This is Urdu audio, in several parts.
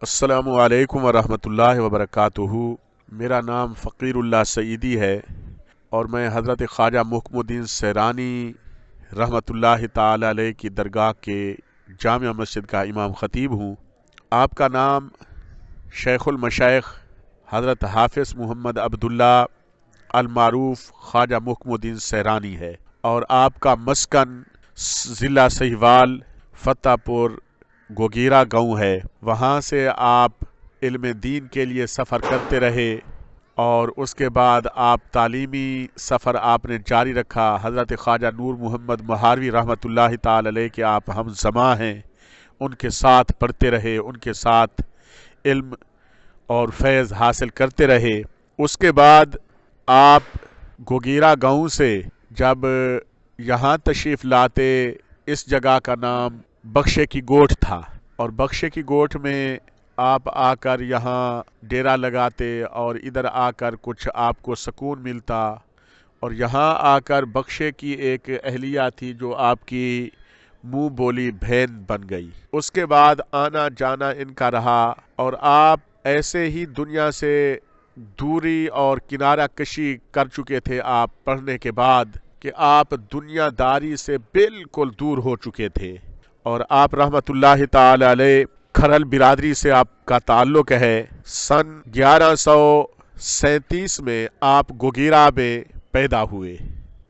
السلام علیکم ورحمۃ اللہ وبرکاتہ۔ میرا نام فقیر اللہ سعیدی ہے اور میں حضرت خواجہ محکم الدین سیرانی رحمۃ اللہ تعالی علیہ کی درگاہ کے جامع مسجد کا امام خطیب ہوں۔ آپ کا نام شیخ المشائخ حضرت حافظ محمد عبداللہ المعروف خواجہ محکم الدین سیرانی ہے اور آپ کا مسکن ضلع سہیوال فتح پور گوگیرا گاؤں ہے۔ وہاں سے آپ علم دین کے لیے سفر کرتے رہے اور اس کے بعد آپ تعلیمی سفر آپ نے جاری رکھا۔ حضرت خواجہ نور محمد مہاروی رحمۃ اللہ تعالی علیہ کے آپ ہم زماں ہیں، ان کے ساتھ پڑھتے رہے، ان کے ساتھ علم اور فیض حاصل کرتے رہے۔ اس کے بعد آپ گوگیرا گاؤں سے جب یہاں تشریف لاتے، اس جگہ کا نام بخشے کی گوٹھ تھا اور بخشے کی گوٹھ میں آپ آ کر یہاں ڈیرا لگاتے اور ادھر آ کر کچھ آپ کو سکون ملتا، اور یہاں آ کر بخشے کی ایک اہلیہ تھی جو آپ کی منہ بولی بہن بن گئی۔ اس کے بعد آنا جانا ان کا رہا اور آپ ایسے ہی دنیا سے دوری اور کنارہ کشی کر چکے تھے آپ پڑھنے کے بعد کہ آپ دنیا داری سے بالکل دور ہو چکے تھے، اور آپ رحمت اللہ تعالی علیہ کھرل برادری سے آپ کا تعلق ہے۔ سن 1137 میں آپ گوگیرا میں پیدا ہوئے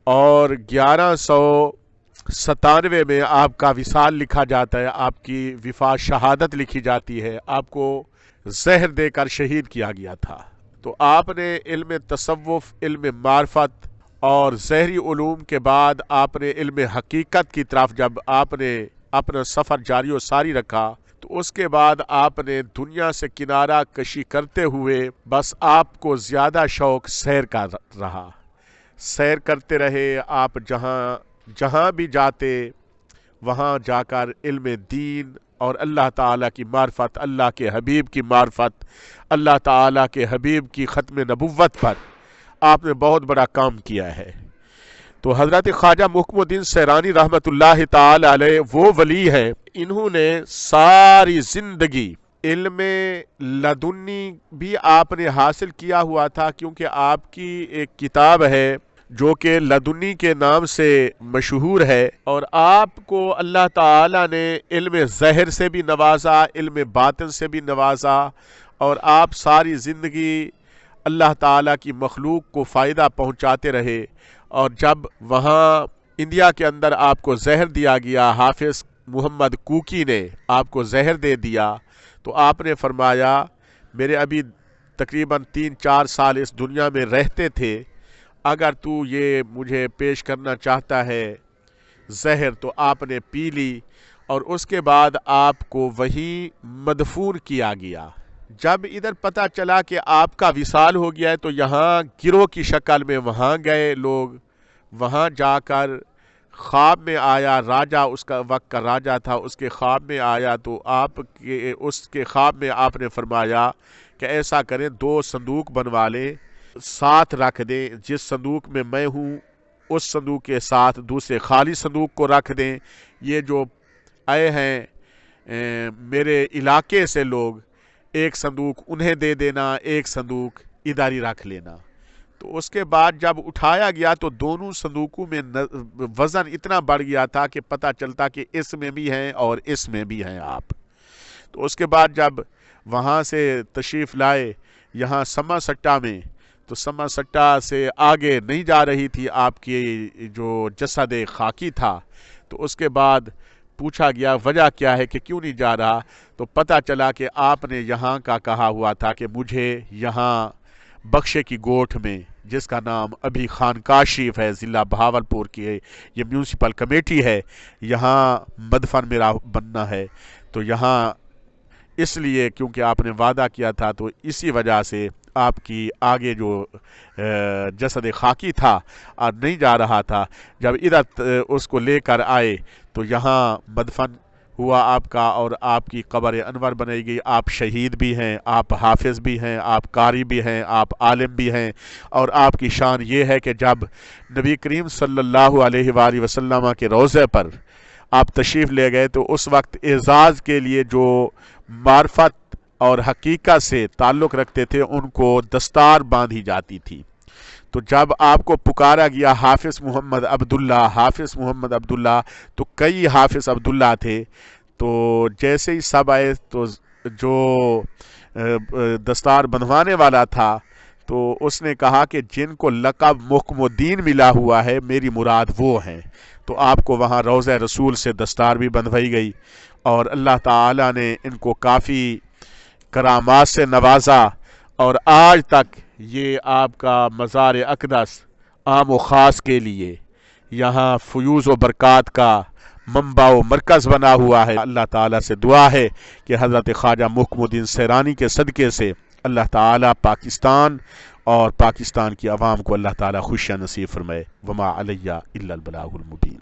اور 1197 میں آپ کا وصال لکھا جاتا ہے، آپ کی وفات شہادت لکھی جاتی ہے، آپ کو زہر دے کر شہید کیا گیا تھا۔ تو آپ نے علم تصوف، علم معرفت اور ظاہری علوم کے بعد آپ نے علم حقیقت کی طرف جب آپ نے اپنا سفر جاری و ساری رکھا تو اس کے بعد آپ نے دنیا سے کنارہ کشی کرتے ہوئے بس آپ کو زیادہ شوق سیر کا رہا، سیر کرتے رہے۔ آپ جہاں بھی جاتے وہاں جا کر علم دین اور اللہ تعالیٰ کی معرفت، اللہ کے حبیب کی معرفت، اللہ تعالیٰ کے حبیب کی ختم نبوت پر آپ نے بہت بڑا کام کیا ہے۔ تو حضرت خواجہ محکم الدین سیرانی رحمۃ اللہ تعالی علیہ وہ ولی ہے، انہوں نے ساری زندگی علم لدنی بھی آپ نے حاصل کیا ہوا تھا، کیونکہ آپ کی ایک کتاب ہے جو کہ لدنی کے نام سے مشہور ہے، اور آپ کو اللہ تعالی نے علم ظاہر سے بھی نوازا، علم باطن سے بھی نوازا، اور آپ ساری زندگی اللہ تعالیٰ کی مخلوق کو فائدہ پہنچاتے رہے۔ اور جب وہاں انڈیا کے اندر آپ کو زہر دیا گیا، حافظ محمد کوکی نے آپ کو زہر دے دیا، تو آپ نے فرمایا میرے ابھی تقریباً 3-4 سال اس دنیا میں رہتے تھے، اگر تو یہ مجھے پیش کرنا چاہتا ہے زہر تو آپ نے پی لی، اور اس کے بعد آپ کو وہیں مدفون کیا گیا۔ جب ادھر پتہ چلا کہ آپ کا وصال ہو گیا ہے تو یہاں گروہ کی شکل میں وہاں گئے لوگ، وہاں جا کر خواب میں آیا راجہ، اس کا وقت کا راجہ تھا، اس کے خواب میں آیا تو آپ کے اس کے خواب میں آپ نے فرمایا کہ ایسا کریں 2 صندوق بنوا لیں، ساتھ رکھ دیں، جس صندوق میں میں ہوں اس صندوق کے ساتھ دوسرے خالی صندوق کو رکھ دیں، یہ جو آئے ہیں میرے علاقے سے لوگ، ایک صندوق انہیں دے دینا، ایک صندوق ادھر ہی رکھ لینا۔ تو اس کے بعد جب اٹھایا گیا تو دونوں صندوقوں میں وزن اتنا بڑھ گیا تھا کہ پتہ چلتا کہ اس میں بھی ہیں اور اس میں بھی ہیں آپ۔ تو اس کے بعد جب وہاں سے تشریف لائے یہاں سما سٹا میں، تو سما سٹا سے آگے نہیں جا رہی تھی آپ کی جو جسد خاکی تھا، تو اس کے بعد پوچھا گیا وجہ کیا ہے کہ کیوں نہیں جا رہا، تو پتہ چلا کہ آپ نے یہاں کا کہا ہوا تھا کہ مجھے یہاں بخشے کی گوٹھ میں، جس کا نام ابھی خانقاہ شریف ہے، ضلع بہاولپور کی ہے، یہ میونسپل کمیٹی ہے، یہاں مدفن میرا بننا ہے، تو یہاں اس لیے کیونکہ آپ نے وعدہ کیا تھا، تو اسی وجہ سے آپ کی آگے جو جسد خاکی تھا اور نہیں جا رہا تھا، جب ادھر اس کو لے کر آئے تو یہاں مدفن ہوا آپ کا، اور آپ کی قبر انور بنائی گئی۔ آپ شہید بھی ہیں، آپ حافظ بھی ہیں، آپ قاری بھی ہیں، آپ عالم بھی ہیں، اور آپ کی شان یہ ہے کہ جب نبی کریم صلی اللہ علیہ وآلہ وسلم کے روضے پر آپ تشریف لے گئے تو اس وقت اعزاز کے لیے جو معرفت اور حقیقت سے تعلق رکھتے تھے ان کو دستار باندھی جاتی تھی۔ تو جب آپ کو پکارا گیا حافظ محمد عبداللہ، حافظ محمد عبداللہ، تو کئی حافظ عبداللہ تھے، تو جیسے ہی سب آئے تو جو دستار بندھوانے والا تھا تو اس نے کہا کہ جن کو لقب محکم الدین ملا ہوا ہے میری مراد وہ ہیں۔ تو آپ کو وہاں روضہ رسول سے دستار بھی بندھوائی گئی، اور اللہ تعالی نے ان کو کافی کرامات سے نوازا، اور آج تک یہ آپ کا مزار اقدس عام و خاص کے لیے یہاں فیوز و برکات کا منبع و مرکز بنا ہوا ہے۔ اللہ تعالیٰ سے دعا ہے کہ حضرت خواجہ محکم الدین سیرانی کے صدقے سے اللہ تعالیٰ پاکستان اور پاکستان کی عوام کو اللہ تعالیٰ خوشیاں نصیب فرمائے۔ وما علیہ الا البلاغ المبین۔